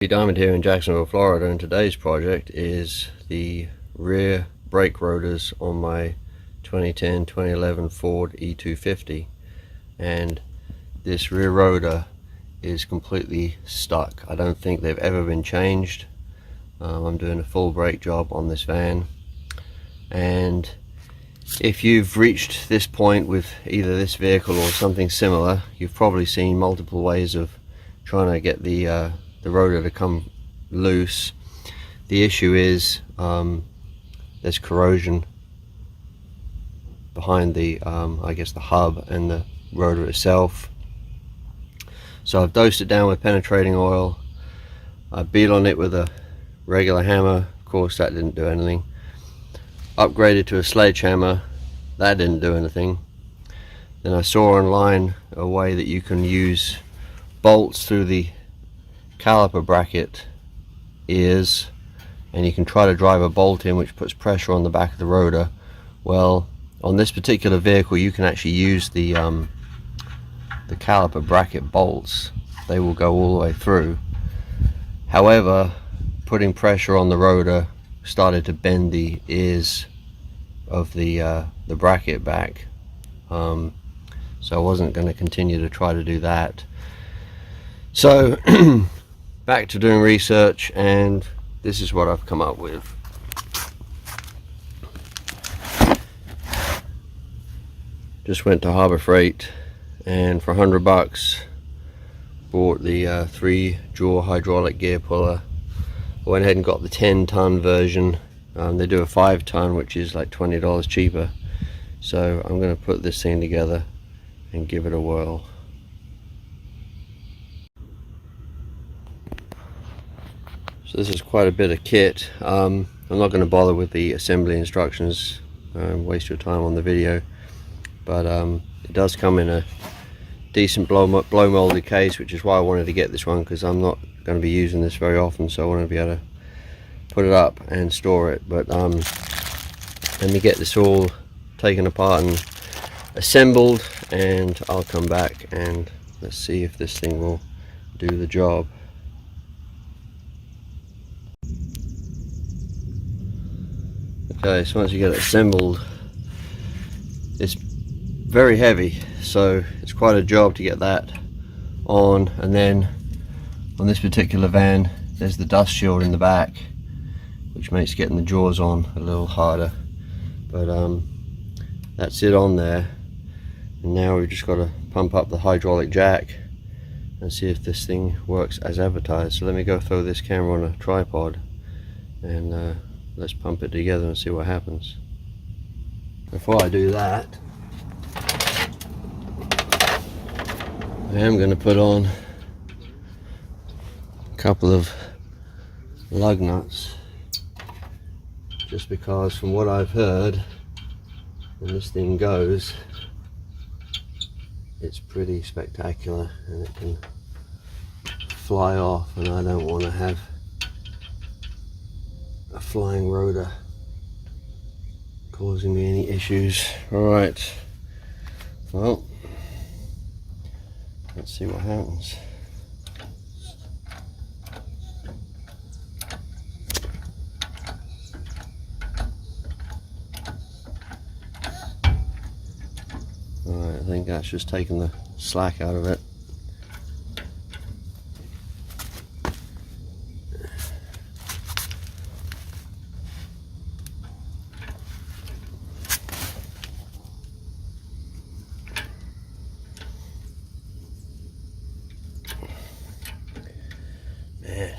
Diamond here in Jacksonville, Florida, and today's project is the rear brake rotors on my 2010-2011 Ford E250, and this rear rotor is completely stuck. I don't think they've ever been changed. I'm doing a full brake job on this van, and if you've reached this point with either this vehicle or something similar, you've probably seen multiple ways of trying to get the rotor to come loose. The issue is there's corrosion behind the I guess the hub and the rotor itself. So I've dosed it down with penetrating oil. I beat on it with a regular hammer. Of course that didn't do anything. Upgraded to a sledgehammer. That didn't do anything. Then I saw online a way that you can use bolts through the caliper bracket ears, and you can try to drive a bolt in which puts pressure on the back of the rotor. Well, on this particular vehicle you can actually use the caliper bracket bolts. They will go all the way through. However, putting pressure on the rotor started to bend the ears of the bracket back, so I wasn't going to continue to try to do that. So back to doing research, and this is what I've come up with. Just went to Harbor Freight, and for $100 bought the 3-jaw hydraulic gear puller. I went ahead and got the 10-ton version. They do a 5-ton, which is like $20 cheaper. So I'm going to put this thing together and give it a whirl. So this is quite a bit of kit. I'm not going to bother with the assembly instructions, waste your time on the video, but it does come in a decent blow molded case, which is why I wanted to get this one, because I'm not going to be using this very often, so I want to be able to put it up and store it. But let me get this all taken apart and assembled, and I'll come back and let's see if this thing will do the job. Okay, so once you get it assembled, it's very heavy, so it's quite a job to get that on. And then on this particular van there's the dust shield in the back, which makes getting the jaws on a little harder, but that's it on there. And now we've just got to pump up the hydraulic jack and see if this thing works as advertised. So let me go throw this camera on a tripod and let's pump it together and see what happens. Before I do that, I am going to put on a couple of lug nuts, just because from what I've heard, when this thing goes, it's pretty spectacular and it can fly off, and I don't want to have a flying rotor causing me any issues. Alright, well, let's see what happens. Alright, I think that's just taking the slack out of it. Man.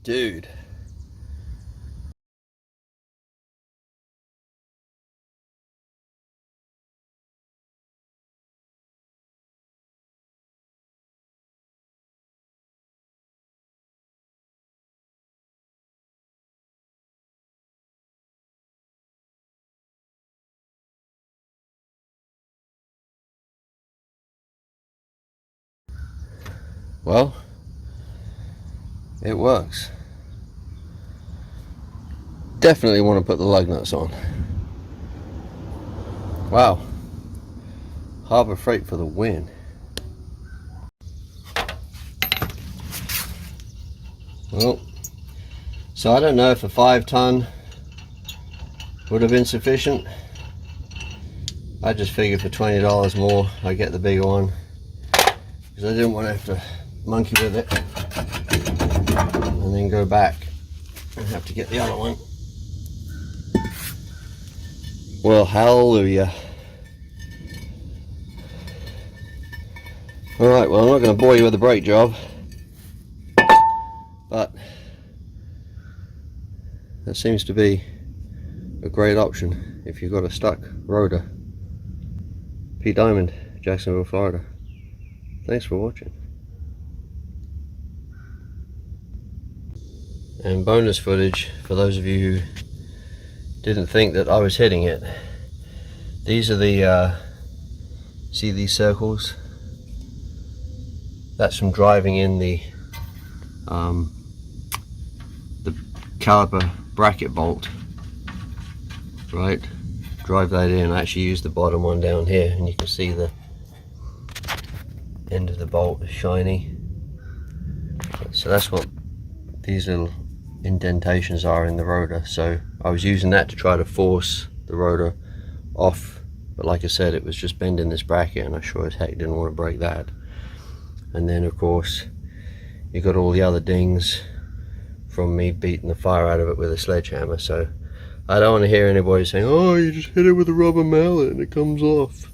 Dude. Well, it works. Definitely want to put the lug nuts on. Wow, Harbor Freight for the win. Well, so I don't know if a 5-ton would have been sufficient. I just figured for $20 more I get the bigger one, because I didn't want to have to monkey with it and then go back and have to get the other one. Well, hallelujah. Alright, well, I'm not going to bore you with a brake job, but that seems to be a great option if you've got a stuck rotor. P. Diamond, Jacksonville, Florida. Thanks for watching. And bonus footage for those of you who didn't think that I was hitting it. These are the, see these circles? That's from driving in the caliper bracket bolt, right? Drive that in. I actually use the bottom one down here, and you can see the end of the bolt is shiny. So that's what these little indentations are in the rotor. So I was using that to try to force the rotor off, but like I said, it was just bending this bracket, and I sure as heck didn't want to break that. And then of course you got all the other dings from me beating the fire out of it with a sledgehammer. So I don't want to hear anybody saying, oh, you just hit it with a rubber mallet and it comes off.